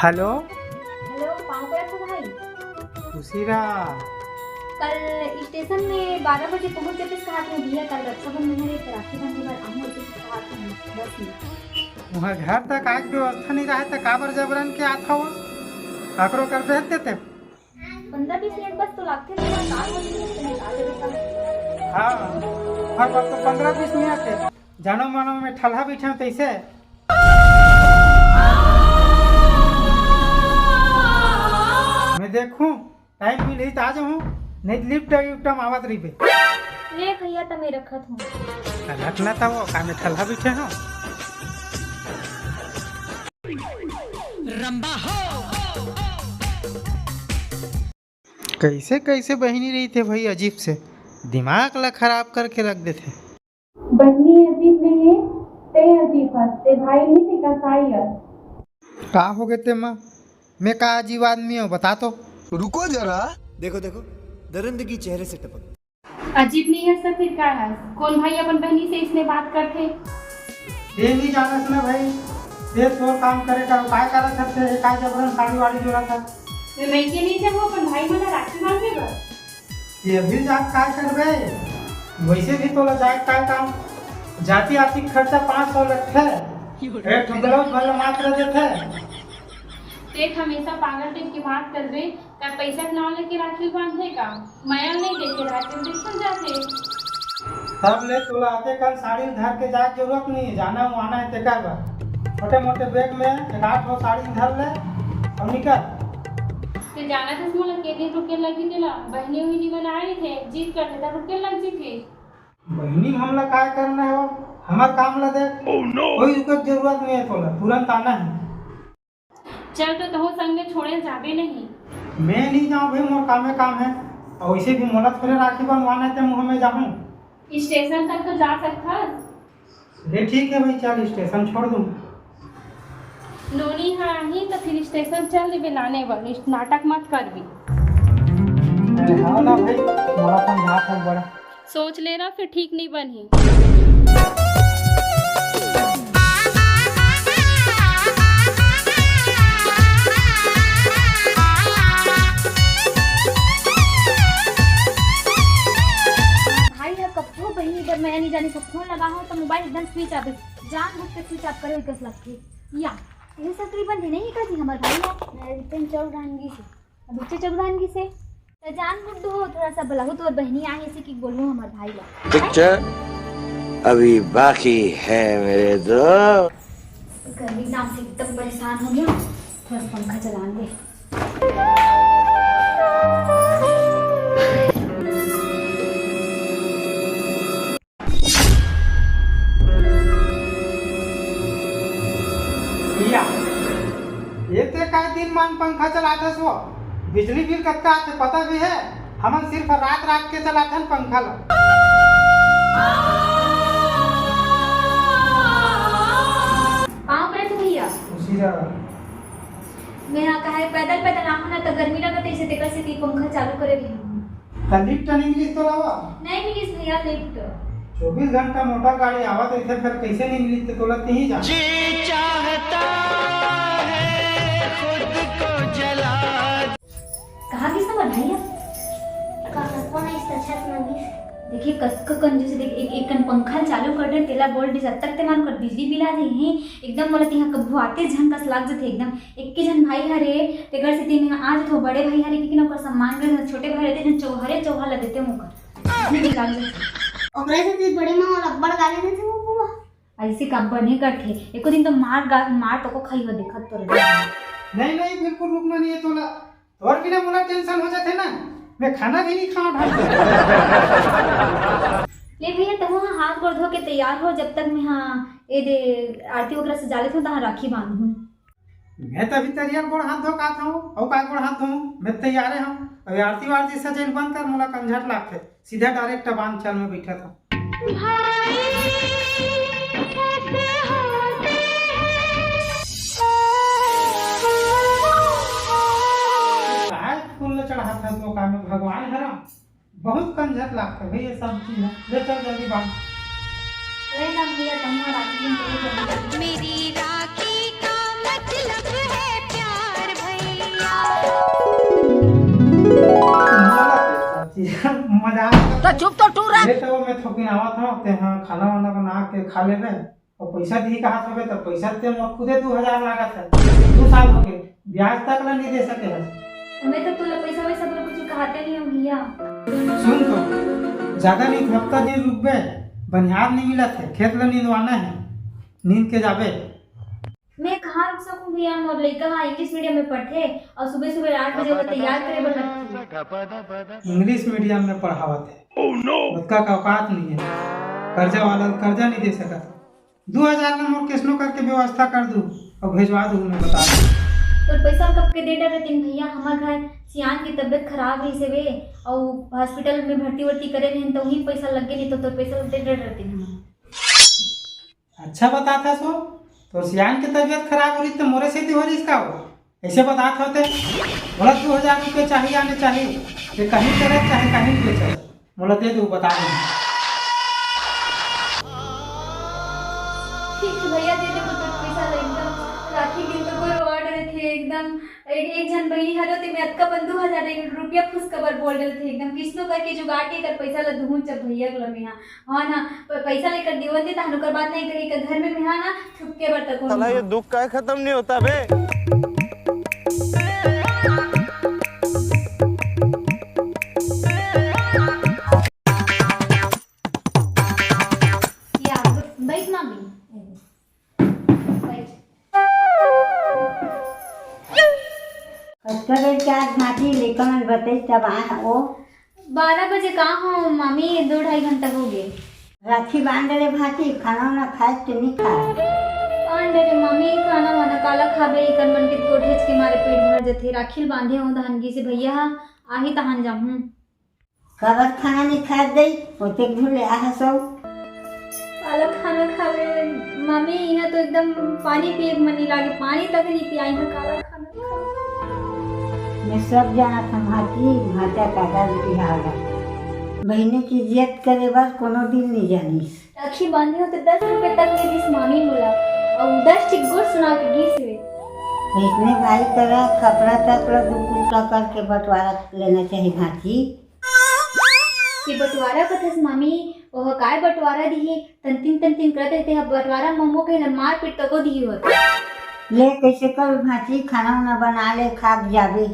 Hello hello, कहाँ पे हो भाई? खुशीरा। कल स्टेशन में 12 बजे पहुंच जाते कहा थे भैया, कल रक्षाबंधन है, राखी बंधने पर आऊँ तो कहा थे बस में। वहाँ घर तक आज व्यवस्था नहीं रहा तो काबर जबरन के आता हो आकरो कर भेज देते। 15-20 मिनट बस तो लगते थे ना, 4 बजे आ जाते। हाँ हर वक्त तो 15-20 मिनट है। जानो मानो में ठल्हा बैठा तैसे मैं देखूं टाइम मिली तो आ जाऊँ, नहीं लिफ्ट विफ्ट में आवत रही पे ले भैया तो मैं रखत हूँ। रखना था वो काम में ठल्हा बैठे हो रंबा हो। कैसे कैसे बहनी रही थे भाई, अजीब से दिमाग ला खराब करके रख देते। बहनी अजीब नहीं है, ते अजीब है, ते भाई नहीं थे कसाई है। का हो गए ते माँ, मैं का अजीब आदमी हूँ बता तो। रुको जरा, देखो देखो दरिंदगी चेहरे से टपक। अजीब नहीं है सर, फिर क्या है? कौन भाई अपन बहनी से इसने बात करते? ये नहीं जाना सुना भाई, ये तो काम करेगा काय करा सकते हैं, काय जबरन साड़ी वाड़ी जोड़ा था मैं के नहीं जब वो अपन भाई मला राखी बांधेगा। ये भी जात काय करबे, वैसे भी तो ला जाए काय काम जाति आती खर्चा 500 लगता है, एक ब्लाउज भले मात्र देते। देख हमेशा पागल टाइप की बात कर रहे, क्या पैसा ना लेके राखी बांधेगा? माया नहीं देखे राखी देखने जाते। तब ले तुला आते कल साड़ी धर के जाए जरूरत नहीं है, जाना आना है तेका बा छोटे मोटे बैग में 8 साड़ी धर ले और निकल। ते जाना था मोला के दिन रुके लगी तेला, बहनी हुई बनाए थे जीत करते था रुके लग जी थे। बहनी हमला काय करना है, वो हमार काम ला देख। कोई रुकत जरूरत नहीं है, तोला तुरंत आना है। चल तो संग में छोड़े जाबे नहीं। मैं नहीं जाऊँ भाई, मोर काम है काम है, और वैसे भी मोला थोड़े राखी बनवाना है तो मुँह में जाऊँ। स्टेशन तक तो जा सकता। ये ठीक है भाई, चल स्टेशन छोड़ दूँ। नोनी हाँ ही तो फिर स्टेशन चल देवे लाने वाली, नाटक मत कर भी। हाँ ना भाई, मोला समझा था बड़ा सोच ले रहा फिर ठीक नहीं बनी। मैं नहीं जानी, सब फोन लगा हो तो मोबाइल एकदम स्विच ऑफ है, जान बुझ के स्विच ऑफ करे कस लगती या ये तकरीबन है नहीं करती हमारे भाई ने रिटर्न चौरानगी से अब बच्चे चौरानगी से तो जान बुझ हो थोड़ा सा भला हो तो बहनी आए से कि बोलूं हमारे भाई ला पिक्चर अभी बाकी है मेरे दोस्त। गर्मी नाम से एकदम परेशान हो गया, थोड़ा पंखा चला दे। ये ते काय दिन मान पंखा चलाते सो, बिजली बिल कितना आते पता भी है, हम सिर्फ रात रात के चलाते हैं पंखा ला। कहाँ पर है भैया? मैं यहाँ कहा है पैदल पैदल आऊँ ना तो गर्मी लगता है, इसे देखकर से कि पंखा चालू करे भी लिफ्ट इंग्लिश तो लावा नहीं मिली भैया लिफ्ट। 24 घंटा मोटर गाड़ी आवत है, फिर कैसे नहीं मिली तो लत नहीं जा। जी चाहता है खुद को जला। कहाँ किसने बनाया? कौन है इसका छत में भी? देखिए कसक कंजूस देख एक कन पंखा चालू कर दे तेला बोल जब तक ते मान कर बिजली बिला दे हैं एकदम बोलत यहाँ कब आते झन कस लाग जथे एकदम एक के जन भाई हरे ते घर से तीन आज तो बड़े भाई हरे कि नौकर सम्मान कर छोटे भाई रहते जन चौहरे चौहा लग देते मुकर नहीं लाग जथे ओकरे से बड़े में और अब्बड़ गाली देते वो बुआ ऐसे काम पर नहीं करते। एको दिन तो मार तो को खाई हो देखत तो नहीं नहीं बिल्कुल रुकना नहीं है तोला, और बिना मोला टेंशन हो जाते ना, मैं खाना भी नहीं खाऊं ढंग से। ले भैया तुम वहाँ हाथ गोड़ धो के तैयार हो, जब तक मैं हाँ ये दे आरती वगैरह से जाले थे तहाँ राखी बांधूं। मैं तो अभी तैयार गोड़ हाथ धो का था हूँ और का गोड़ हाथ धो मैं तैयार हूँ। अभी आरती वारती सजेल बंद कर मोला कंझट लागते, सीधा डायरेक्ट बांध चल में बैठा था। फूल चढ़ा था तो काम में भगवान है ना, बहुत कंझट लागते भाई ये सब चीज है। ले चल जल्दी बांध। मेरी राखी का मतलब है प्यार। ले तो मैं थोकिन आवा था ते हाँ खाना वाना बना के खा लेबे और पैसा दी का हाथ होबे तो पैसा ते मोर खुदे 2000 लागत है 2 साल हो गए ब्याज तक ला नहीं दे सके है। हमें तो तुला पैसा वैसा बोल कुछ कहते नहीं हो भैया। सुन तो ज्यादा नहीं हफ्ता दिन रुक गए बनिहार नहीं मिला थे खेत में नींदवाना है नींद के जाबे। मैं कहाँ रुक सकूं भैया, मोर लड़का वहाँ इंग्लिश मीडियम में पढ़ते और सुबह सुबह 8 बजे वो तैयार करे बना। इंग्लिश मीडियम में पढ़ावत है उसका का औकात नहीं है, कर्जा वाला कर्जा नहीं दे सका। 2000 में मोर किसनो करके व्यवस्था कर दूं और भेजवा दूं मैं बता दूं। और पैसा कब के दे डरे तीन भैया, हमार घर सियान की तबीयत खराब रही से वे और हॉस्पिटल में भर्ती वर्ती करे रहे तो वही पैसा लग गए नहीं तो पैसा दे डर रहते हैं। अच्छा बता था सो तो सियान की तबीयत खराब हो रही तो मोरे से हो रही इसका हो ऐसे बता होते बोला 2000 रुपये चाहिए आने चाहिए ये कहीं करे चाहे कहीं पे चले बोला दे दो बता दो। ठीक है भैया दे दे पैसा एकदम राखी दिन तो कोई ऑर्डर थे एकदम एक जन बहनी हरो ते में अतका 2000 रुपया फुस कबर बोल रहे थे एकदम किसनो करके जुगाड़ के कर पैसा ला दूं जब भैया के लमे हां ना पैसा लेकर दिवन दे तानो कर बात नहीं करी कर घर में मेहा ना छुपके बर तक साला ये दुख का खत्म नहीं होता बे। या बैठ मामी कब क्या भाती लेकर मैं बताई तब आए वो 12 बजे कहाँ हो मामी 2-2.5 घंटा हो गए। राखी बांध रहे भाती खाना वाना खाए तो नहीं खाए अंडे रे मामी खाना वाना काला खाबे इकन मन के कोठेज के मारे पेट भर जथे राखिल बांधे हूं धानगी से भैया आही तहान जाहूं कबर खाना नहीं खाए दई होते भूले आह सब काला खाना खावे मामी यहाँ तो एकदम पानी पिए के मन नहीं लागे पानी तक नहीं पियाई है काला खाना खावे। मैं सब जाना था भाती भाता काका बिहार बहने की इज्जत करे बस कोनो दिन नहीं जानी राखी बांधे हो तो 10 रुपए तक ले दिस मामी बोला और 10 टिक गुड़ सुना के गीस वे इतने भाई तरह कपड़ा तक दुकुल करके बंटवारा लेना चाहिए भाती कि बंटवारा कथस मामी ओह काय बंटवारा दिए तन तीन करते थे बंटवारा मम्मो के न मार पीट तको दी होत ले कैसे कर भाती खाना वाना बना ले खा जाबे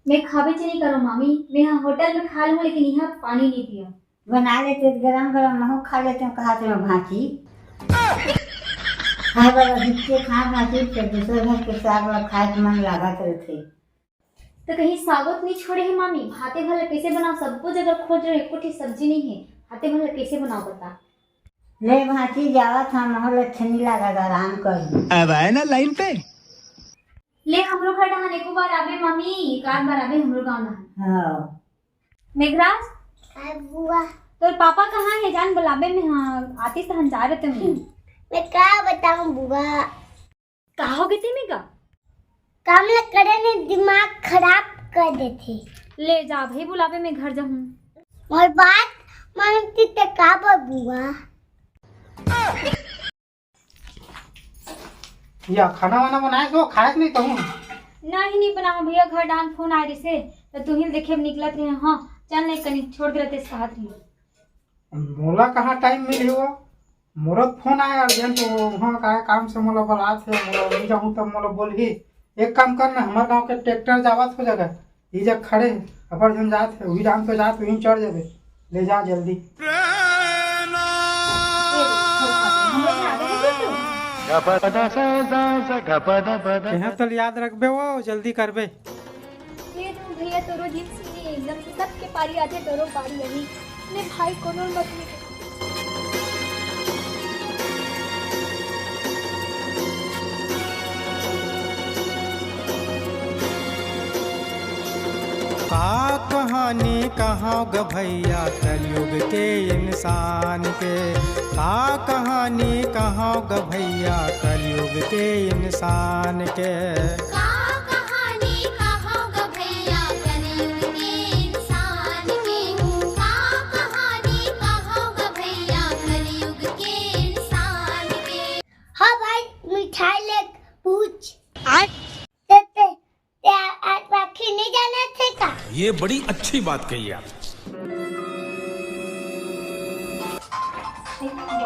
मैं खावे चली करो मामी मैं यहाँ होटल में खा लूँ लेकिन यहाँ पानी नहीं पिया बना लेते गरम गरम नहो खा लेते कहा तुम्हें भाती खाए वाला जिसके खा भाती फिर दूसरे घर के साग वाला खाए तो मन लागत रहते तो कहीं सागोत नहीं छोड़े है मामी भाते भले कैसे बनाओ सबको जगह खोज रहे कुछ सब्जी नहीं है भाते भले कैसे बनाओ बता ले भाती जावा था माहौल अच्छा नहीं लगा आराम कर अब आए ना लाइन पे ले हमरो घर नहाने को बार आबे मामी एक आध बार आबे हमरो गांव नहाने हाँ मेघराज काय बुआ तो पापा कहाँ है जान बुलाबे में हाँ आती तो हम जा रहे थे मैं क्या बताऊं बुआ कहा हो गए थे मेगा काम न करे ने दिमाग खराब कर देते ले जा भाई बुलाबे में घर जाऊं और बात मानती ते का बुआ या खाना वाना बनाए तो खाए नहीं कहूँ नहीं बनाओ भैया घर डाल फोन आए से तो तू ही देखे निकलत रहे हाँ चल नहीं कहीं छोड़ के रहते कहा रही मोला कहाँ टाइम मिली हो मोरा फोन आया अर्जेंट तो वहाँ का काम से मोला बोला थे मोला नहीं जाऊँ तब मोला बोल ही एक काम करना हमारे गांव के ट्रैक्टर जावत हो जगह ये जब खड़े अपर जन जात है वही राम पे जात वहीं चढ़ जाबे ले जा जल्दी यहाँ तो याद रखबे वो जल्दी करबे ये तो भैया तोरो दिन से एकदम से सबके पारी आते तोरो पारी अभी ने भाई कोनो मत नहीं का कहानी कहाँ ग भैया कलयुग के इंसान के का कहानी कहाँ ग भैया कलयुग के इंसान के हाँ भाई मिठाई ले पूछ राखी नहीं जाने थे का ये बड़ी अच्छी बात कही आप।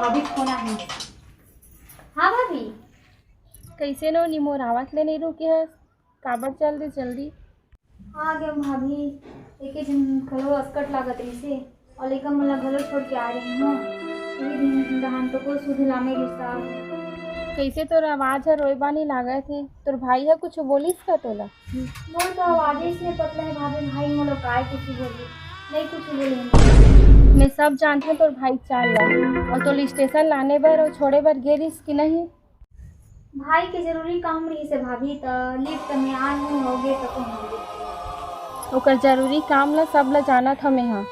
भाभी फोन आहे. हाँ भाभी. कैसे नो निमोर आवाज ले नहीं रुकी है काबर चल दे जल्दी. हाँ गया भाभी. एक दिन खलो अस्कट लागत रही से और लेकर मला घलो छोड़ के आ रही हूँ. एक दिन दहान तो को सुधी लामे रिश्ता. कैसे तोर आवाज है रोईबा नहीं लागे थे तोर भाई है कुछ बोलिस का तोला. मोर तो आवाज इसलिए पतला है भाभी. भाई मोलो काय कुछ बोली नहीं कुछ बोली. मैं सब जानते हैं तोर भाई चाल ला और तो स्टेशन लाने बर और छोड़े बर गेरिस कि नहीं. भाई के जरूरी काम रही से भाभी. तो लिफ्ट में आए हूँ होगे तो होंगे. ओकर जरूरी काम ला सब ला जाना था मैं हाँ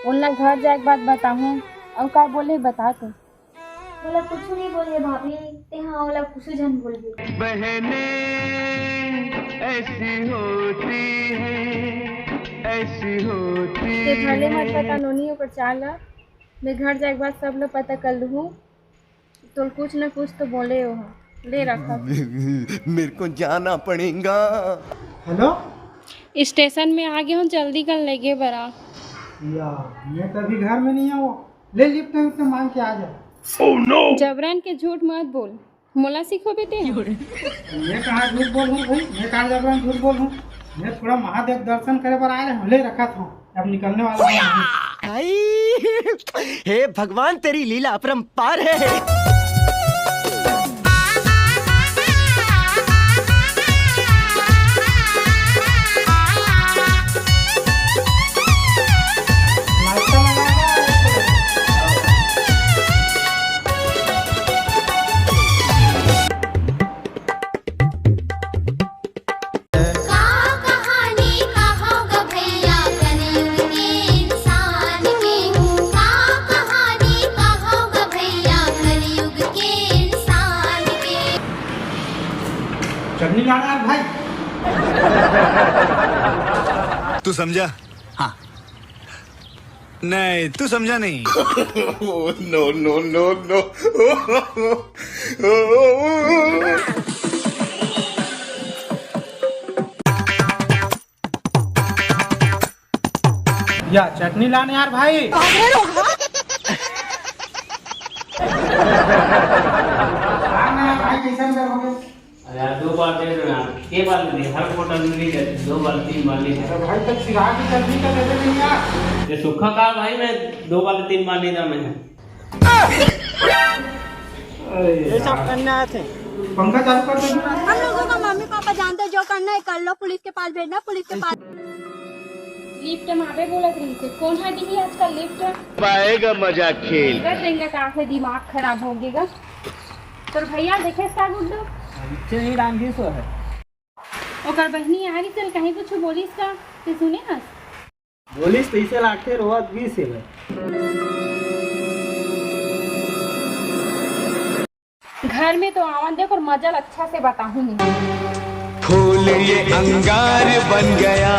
उनला घर जाए बात बताऊँ और का बोले बता तो. बोला कुछ नहीं बोले भाभी. ते हाँ बोला कुछ जन बोल दी. बहने ऐसी होती है ऐसी होती ते भले मत पता नोनी ओकर चाल ला. मैं घर जाए बात सब लोग पता कर लूँ तो कुछ न कुछ तो बोले हो हाँ. ले रखा मेरे को जाना पड़ेगा. हेलो स्टेशन में आ गए हूँ जल्दी कर लेगे बरा. या मैं कभी घर में नहीं हूँ. ले लिफ्ट में मांग के आ जा. जबरन के झूठ मत बोल मोला सीखो बेटे. मैं कहाँ झूठ बोल हूँ भाई. मैं कहाँ जबरन झूठ बोल हूँ. मैं थोड़ा महादेव दर्शन करे पर आए ले रखा था. अब निकलने वाला हूँ. हे भगवान तेरी लीला अपरंपार है. चटनी लाना है भाई. तू समझा. हाँ नहीं तू समझा नहीं. No no no no. या चटनी लाने यार भाई. भाई कैसे कर हो गए. अरे 2 बार दे दो ना. के बार दे हर होटल में नहीं देते 2 बार 3 बार नहीं देते. भाई तक सिरा की चटनी का दे दे यार. ये सूखा का भाई मैं 2 बार 3 बार नहीं दाम है. ये सब करने आए थे. पंखा चालू कर दे. हम लोगों का मम्मी पापा जानते हैं, जो करना है कर लो. पुलिस के पास भेजना, पुलिस के पास. लिफ्ट में आवे बोलत रही थे कौन है दी आजकल लिफ्ट पाएगा मजा खेल. कर देंगे कहाँ से दिमाग खराब हो गएगा. तो भैया देखे स्टार गुड्डो चलिए रामजी सो है. ओकर बहनी आ रही चल कहीं कुछ बोलिस का ते सुने हस. बोलिस पैसे लाखे रोज 20 है. घर में तो आवन देख और मजा अच्छा से बताऊँ फूल ये अंगार बन गया.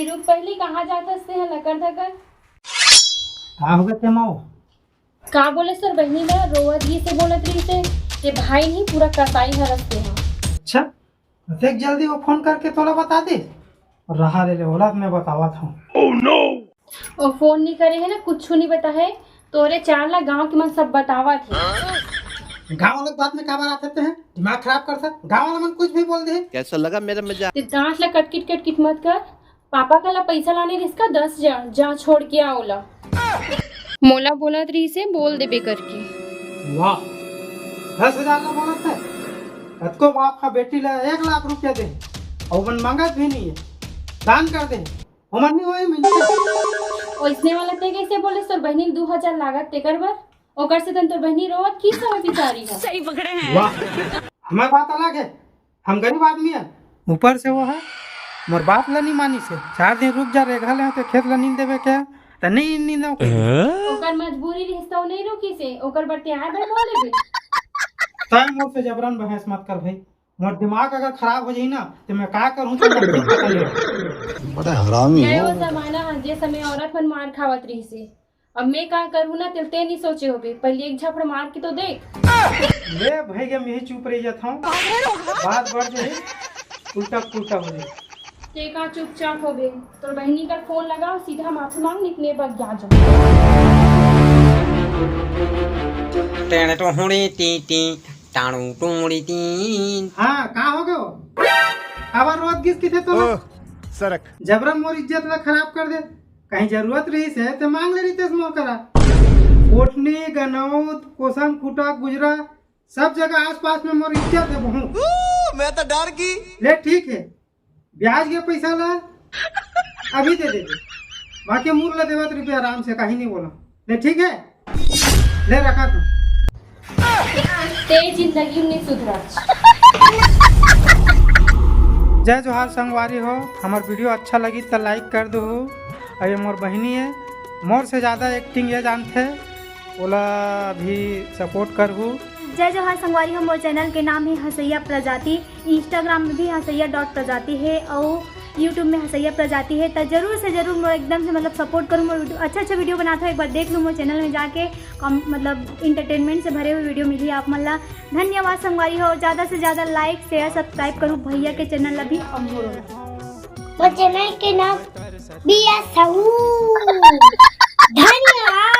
रुक पहले कहाँ जाता से लकर धकर. कहाँ हो गए थे माओ. का बोले सर बहनी ना रोवत ही से बोलत रही से ये भाई नहीं पूरा कसाई हरसते हैं. अच्छा देख जल्दी वो फोन करके थोड़ा बता दे. रहा ले औलाद में बतावा था. Oh no. और फोन नहीं करे है ना कुछ नहीं बता है तोरे चार ला गांव के मन सब बतावा थे. गाँव वाले बात में काबर आते हैं. दिमाग खराब करता. गाँव वाला मन कुछ भी बोल दे. कैसा लगा मेरा मजाक. दांत ला कटकिट मत कर. पापा का ला पैसा लाने रिसका 10 जहाँ छोड़ के आओला. मोला बोलत रही से बोल देबे करके. वाह 10,000 का बोलत है. को बाप का बेटी ला 1 लाख रुपया दे और मन मांगत भी नहीं है. दान कर दे उमर नहीं होए मिलता. इसने वाला ते कैसे बोले तोर बहनी 2000 लागत ते करबर ओकर से तन तोर बहनी रोवत की समय बिचारी है. सही पकड़े हैं. वाह हमारी बात अलग है. हम गरीब आदमी है. ऊपर से वो है मोर बाप ला नहीं मानी से 4 दिन रुक जा रेखा ले तो खेत ला नींद देवे क्या तो नहीं नींद ओकर मजबूरी रिश्ता नहीं रुकी से ओकर बरते आए बे बोले बे. टाइम मोर से जबरन बहस मत कर भाई. मोर दिमाग अगर खराब हो जाई ना तो मैं क्या करूं. तो बड़ा हरामी है वो जमाना जे समय औरत मन मार खावत रही से. अब मैं क्या करूँ ना तिलते नहीं सोचे होगे. पहले एक झपड़ मार के तो देख. ले भाई के मैं ही चुप रही जाता हूँ, बात बढ़ जाए उल्टा पुल्टा हो जाए। ते का चुपचाप हो गए तो बहनी का फोन लगाओ, सीधा माफी मांग निकले बग जा जाओ। टेण तो हुड़ी टी टी टाणू टूड़ी टी। हाँ कहाँ हो गए अब रोज किस किथे तो सरक जबरन मोर इज्जत ला खराब कर दे। कहीं जरूरत रही से तो मांग ले रही थे मोर करा। कोटनी गनौत कोसम कुटा गुजरा सब जगह आसपास में मोर इज्जत है बहुत। मैं तो डर की। ले ठीक है ब्याज के पैसा ला अभी दे दे, बाकी मूल ला देवत रुपये आराम से, कहीं नहीं बोला। ले ठीक है ले रखा था। ते जिंदगी में सुधरा। जय जोहार संगवारी हो, हमार वीडियो अच्छा लगी तो लाइक कर दो। और ये मोर बहनी है, मोर से ज़्यादा एक्टिंग ये जानते ओला भी सपोर्ट कर हूँ। जय जोहार संगवारी हो, मोर चैनल के नाम है हसैया प्रजाति। इंस्टाग्राम में भी हसैया.प्रजाति है और यूट्यूब में हसैया प्रजाति है। तो जरूर से जरूर मोर एकदम से मतलब सपोर्ट करूँ। मोर अच्छा वीडियो बनाता है, एक बार देख लूँ मोर चैनल में जाके। मतलब इंटरटेनमेंट से भरे हुए वीडियो मिली आप मन ला। धन्यवाद संगवारी हो, ज़्यादा से ज़्यादा लाइक शेयर सब्सक्राइब करूँ भैया के चैनल ला भी। वो चैनल के नाम बिया साहू। धन्यवाद।